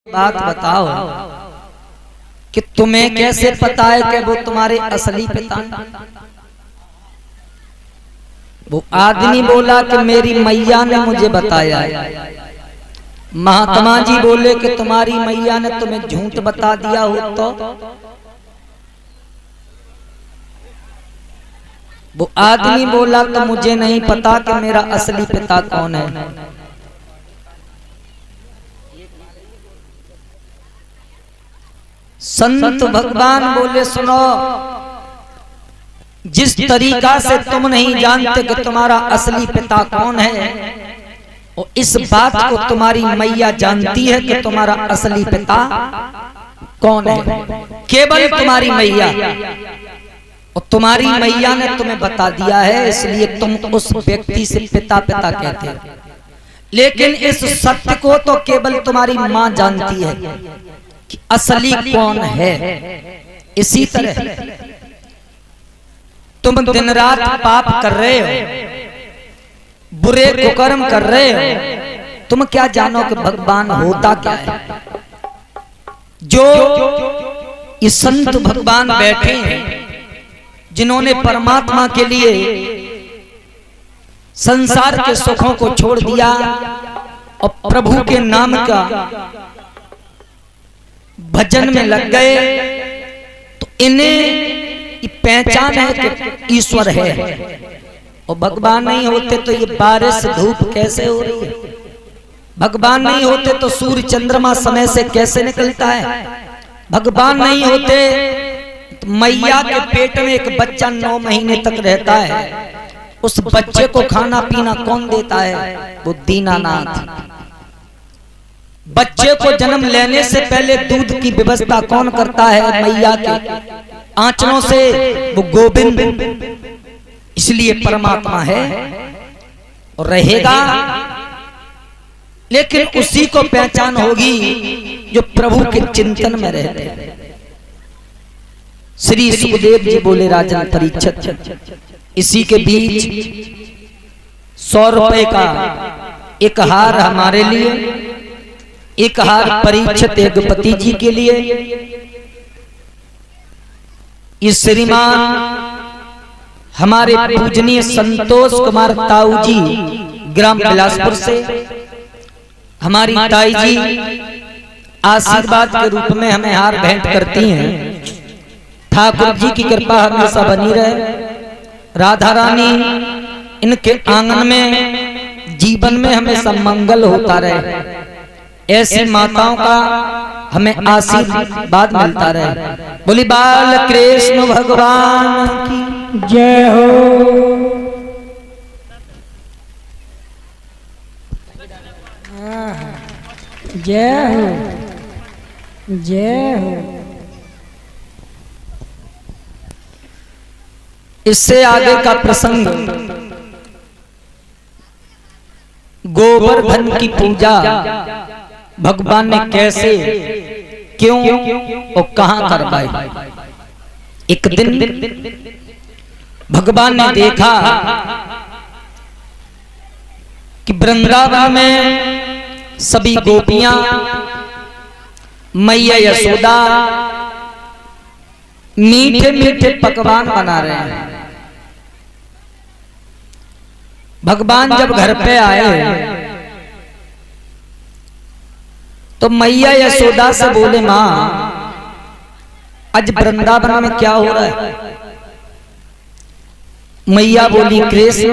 बात बताओ कि तुम्हें कैसे पता है कि वो तुम्हारे असली पिता हैं? वो आदमी बोला कि मेरी मैया ने मुझे बताया है। महात्मा जी बोले कि तुम्हारी मैया ने तुम्हें झूठ बता दिया हो तो? वो आदमी बोला तो मुझे नहीं पता कि मेरा असली पिता कौन है। संत भगवान बोले सुनो, जिस तरीका से तुम नहीं जानते कि तुम्हारा असली पिता कौन है, और इस बात को तुम्हारी मैया जानती है कि तुम्हारा असली पिता कौन है। केवल तुम्हारी मैया, और तुम्हारी मैया ने तुम्हें बता दिया है, इसलिए तुम उस व्यक्ति से पिता पिता कहते हो। लेकिन इस सत्य को तो केवल तुम्हारी मां जानती है कि असली कौन है। इसी तरह तुम दिन रात पाप कर रहे हो, बुरे कुकर्म कर रहे हो, तुम क्या जानो कि भगवान होता क्या है। जो ये संत भगवान बैठे हैं, जिन्होंने परमात्मा के लिए संसार के सुखों को छोड़ दिया और प्रभु के नाम का भजन में लग गए, तो इन्हें पहचान है कि ईश्वर है। और भगवान नहीं होते तो ये बारिश धूप कैसे हो रही है? भगवान नहीं होते तो सूर्य चंद्रमा समय से कैसे निकलता है? भगवान नहीं होते तो मैया के पेट में एक बच्चा 9 महीने तक रहता है, उस बच्चे को खाना पीना कौन देता है? वो दीनानाथ। बच्चे को जन्म लेने से पहले दूध की व्यवस्था कौन करता है? मैया के आंचलों से वो गोविंद। इसलिए परमात्मा है और रहेगा, लेकिन उसी को पहचान होगी जो प्रभु के चिंतन में रहते हैं। श्री सुखदेव जी बोले राजन परीक्षित, इसी के बीच 100 रुपए का एक हार हमारे लिए, एक हार परीक्षित यज्ञपति जी के लिए। इस श्रीमान हमारे पूजनीय संतोष कुमार ताऊ जी ग्राम बिलासपुर से, हमारी ताई जी आशीर्वाद के रूप में हमें हार भेंट करती हैं। ठाकुर जी की कृपा हमेशा बनी रहे, राधा रानी इनके आंगन में जीवन में हमेशा मंगल होता रहे। ऐसी माताओं का हमें आशीर्वाद मिलता रहे। बोली बाल कृष्ण भगवान की जय हो। जय हो, जय हो। इससे आगे का प्रसंग गोवर्धन की पूजा भगवान ने कैसे, क्यों और कहां करवाई। एक दिन भगवान ने देखा कि वृंदावन में सभी गोपियां मैया यशोदा मीठे मीठे पकवान बना रहे हैं। भगवान जब घर पे आए तो मैया यशोदा से बोले, मां आज वृंदावन में क्या हो रहा है? मैया बोली, कृष्ण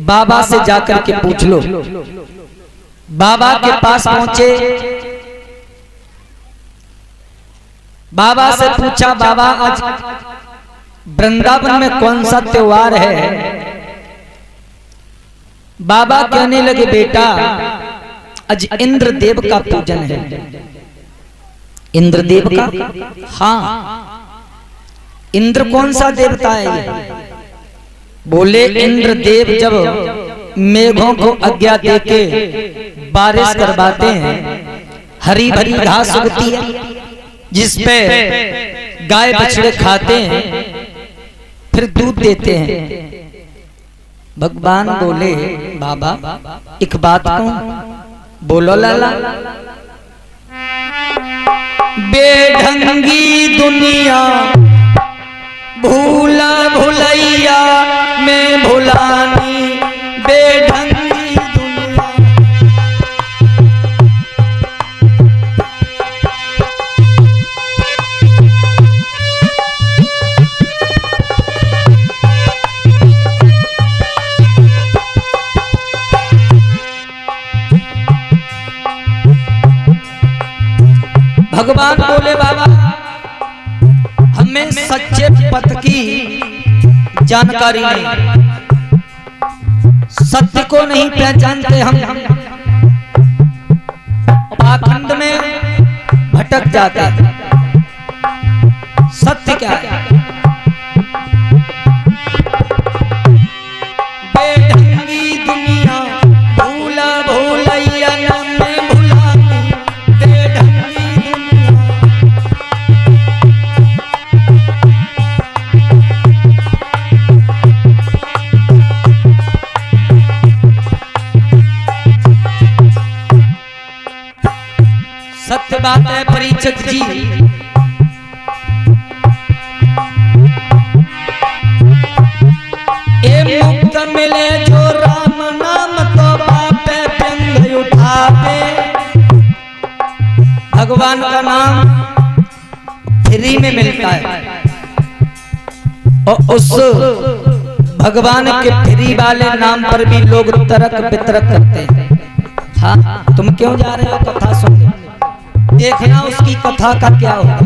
बाबा से जाकर के पूछ लो। बाबा के पास पहुंचे, बाबा से पूछा, बाबा आज वृंदावन में कौन सा त्योहार है? बाबा कहने लगे, बेटा आज इंद्रदेव का पूजन है। इंद्रदेव का? हाँ। इंद्र कौन सा देवता है ये? बोले, इंद्रदेव जब मेघों को आज्ञा देके बारिश करवाते हैं, हरी भरी घास उगती है जिसपे गाय बछड़े खाते हैं, फिर दूध देते हैं। भगवान बोले, बाबा एक बात कहूं? बोलो लाला। बेढंगी दुनिया भूला भुलैया में भुलानी बेढंगी दुनिया। भगवान बोले बाबा हमें सच्चे पथ की जानकारी नहीं, सत्य को नहीं पहचानते हम, पाखंड में भटक जाते हैं। सत्य क्या है? बेढंगी दुनिया भूला भूलैया में भुलानी बेढंगी दुनिया। सत्य बात है परीक्षित जी, ए मुक्त मिले जो राम नाम तो पापे व्यंग उठावे। भगवान का नाम फ्री में मिलता है और उस भगवान के फ्री वाले नाम पर भी लोग तर्क वितर्क करते हैं। हाँ तुम क्यों जा रहे हो कथा सुनने, देखना उसकी कथा का क्या होगा।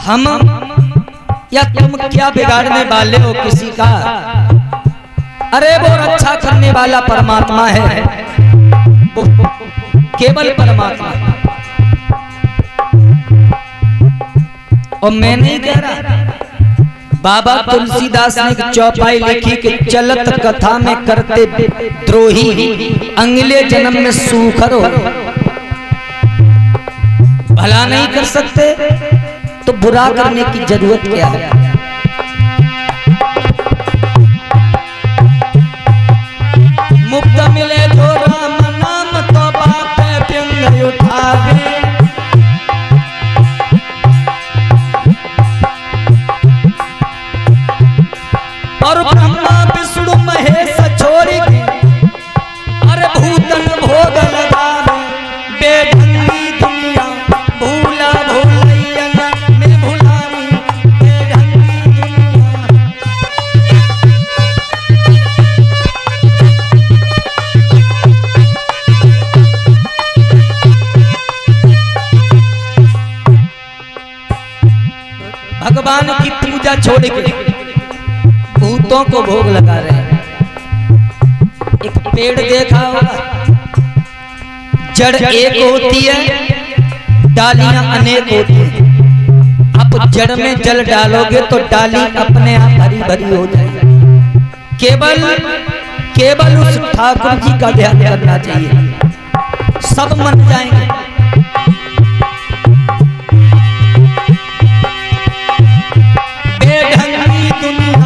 हम या तुम क्या बिगाड़ने वाले हो किसी का? अरे वो रक्षा करने वाला परमात्मा है, वो केवल परमात्मा। और मैं नहीं कह रहा, बाबा तुलसीदास ने एक चौपाई लिखी कि चलत कथा में करते द्रोही अगले जन्म में सूखर हो। भला नहीं कर सकते तो बुरा करने की जरूरत क्या है? मुक्त मिले जो राम नाम तो पापे व्यंग उठावे। और ब्रह्मा विष्णु महेश छोड़ के अरे भूतन भोग लगावे बेढंगी दुनिया भूला भुलैया में भुलानी बेढंगी दुनिया। भगवान की पूजा छोड़ के भूतों को भोग लगा रहे हैं। एक पेड़ देखा होगा, जड़ एक होती है, डालियां अनेक होती हैं। आप जड़ में जल डालोगे तो डाली अपने आप हरी भरी हो जाएगी। केवल उस ठाकुर जी का ध्यान करना चाहिए, सब मन जाएंगे। बेढंगी दुनिया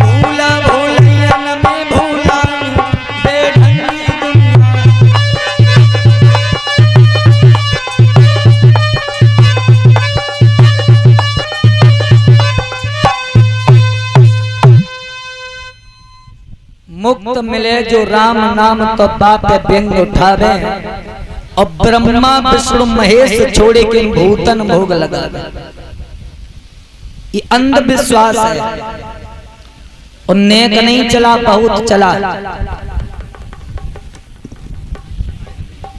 भूला भुलैया में भुलानी बेढंगी दुनिया। मुक्त मिले जो राम नाम तो पापे व्यंग उठावे। और ब्रह्मा विष्णु महेश छोड़े के भूतन भोग लगा। ये अंधविश्वास है और नेक नहीं चला, बहुत चला।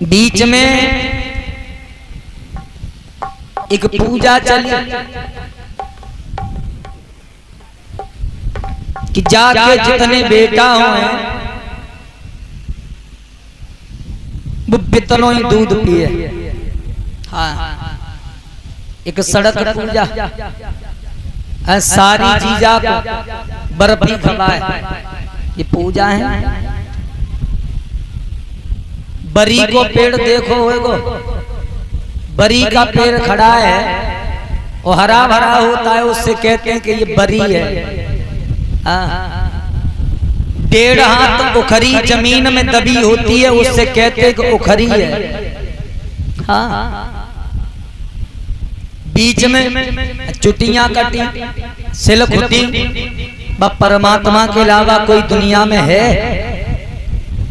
बीच में एक पूजा चली कि जाके जितने बेटा हुए वो बितनो ही दूध पिए। हाँ एक सड़क पूजा, सारी जीजा को बर्फी खवाए, ये पूजा है। बरी को पेड़ देखो, बरी का पेड़ खड़ा है और हरा भरा होता है, उससे कहते हैं कि ये बरी है। 1.5 हाथ उखरी जमीन में दबी होती है, उससे कहते हैं कि उखरी है। हाँ बीच में चुटियां कटी, सिल्क होती, परमात्मा के अलावा कोई दुनिया में है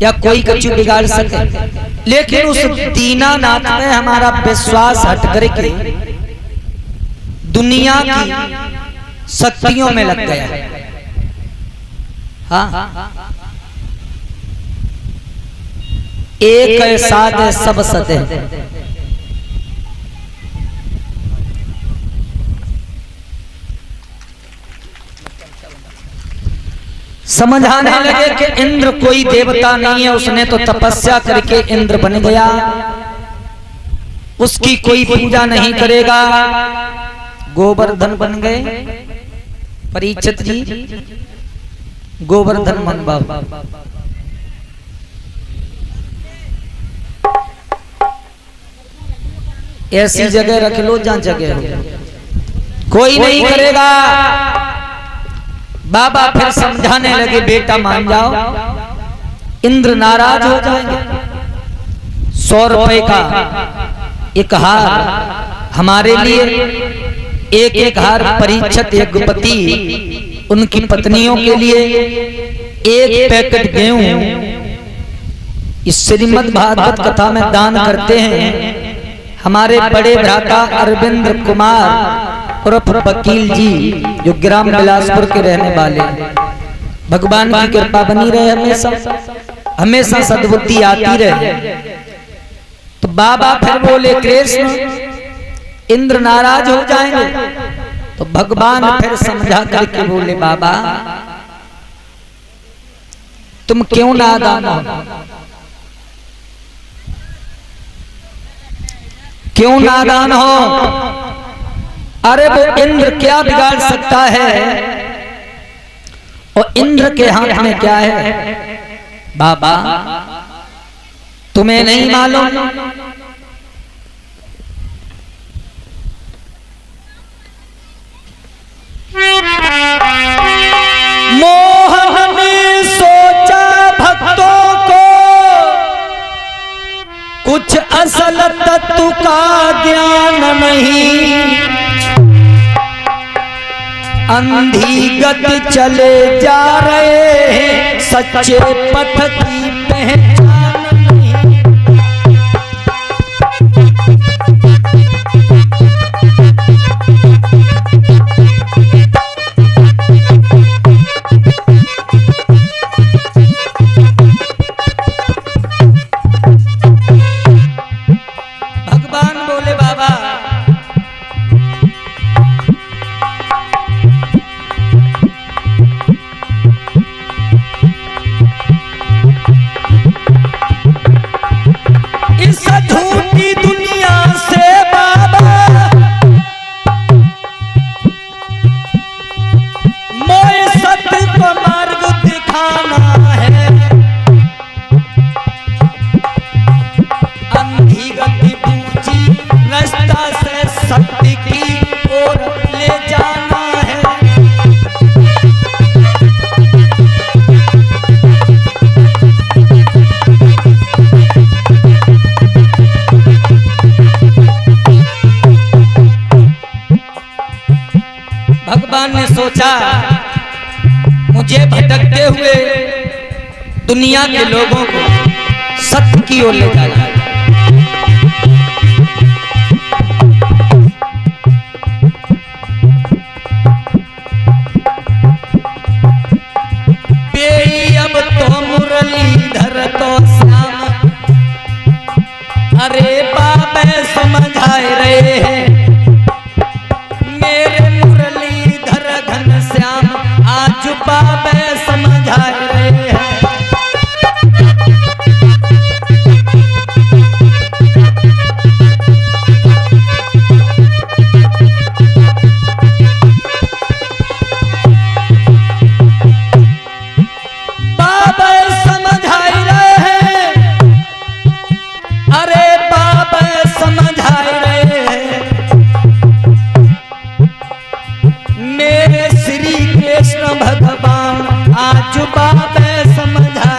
या कोई कुछ बिगाड़ सके। लेकिन उस दीनानाथ में हमारा विश्वास हट करके दुनिया की शक्तियों में लग गया। हाँ, एक साध सब सदे। समझाने लगे कि इंद्र कोई देवता नहीं है, उसने तो तपस्या करके इंद्र बन गया, उसकी कोई पूजा नहीं करेगा। गोवर्धन बन गए परीक्षित जी, गोवर्धन मन बाबा। ऐसी जगह रख लो जहां जगह हो, कोई नहीं करेगा। बाबा फिर समझाने लगे, बेटा मान जाओ, इंद्र नाराज हो जाएंगे। 100 रुपए का एक हार हमारे लिए, एक हार परीक्षित यज्ञपति उनकी पत्नियों के लिए, एक पैकेट गेहूं इस श्रीमद् भागवत कथा में दान करते हैं हमारे बड़े भ्राता अरविंद कुमार उर्फ वकील जी, जो ग्राम बिलासपुर के रहने वाले। भगवान की कृपा बनी रहे, हमेशा हमेशा सद्बुद्धि आती रहे। तो बाबा फिर बोले, कृष्ण इंद्र नाराज हो जाएंगे। तो भगवान फिर समझा करके बोले, बाबा तुम क्यों नादान हो, क्यों नादान हो? अरे वो इंद्र क्या बिगाड़ सकता है, और इंद्र के हाथ में क्या है? बाबा तुम्हें नहीं मालूम? मोहन ने सोचा भक्तों को कुछ असल तत्व का ज्ञान नहीं, अंधी गति चले जा रहे हैं, सच्चे पथ की पहचान नहीं। भगवान बोले, बाबा झूठी दुनिया से बाबा मोए सत्य को मार्ग दिखाना है, अंधी गति पूछी रास्ता से सत्य की ओर ले जाना है। भगवान ने सोचा मुझे भटकते हुए दुनिया के लोगों को सत्य की ओर ले जाना। बेई अब तो मुरलीधर तो श्याम, अरे बाबे समझाए रहे हैं, आज बाबे समझा रहे हैं। बाबे समझा रहे हैं, अरे बाबे समझा रहे हैं, मेरे श्री कृष्ण भगवान आज बाबे समझा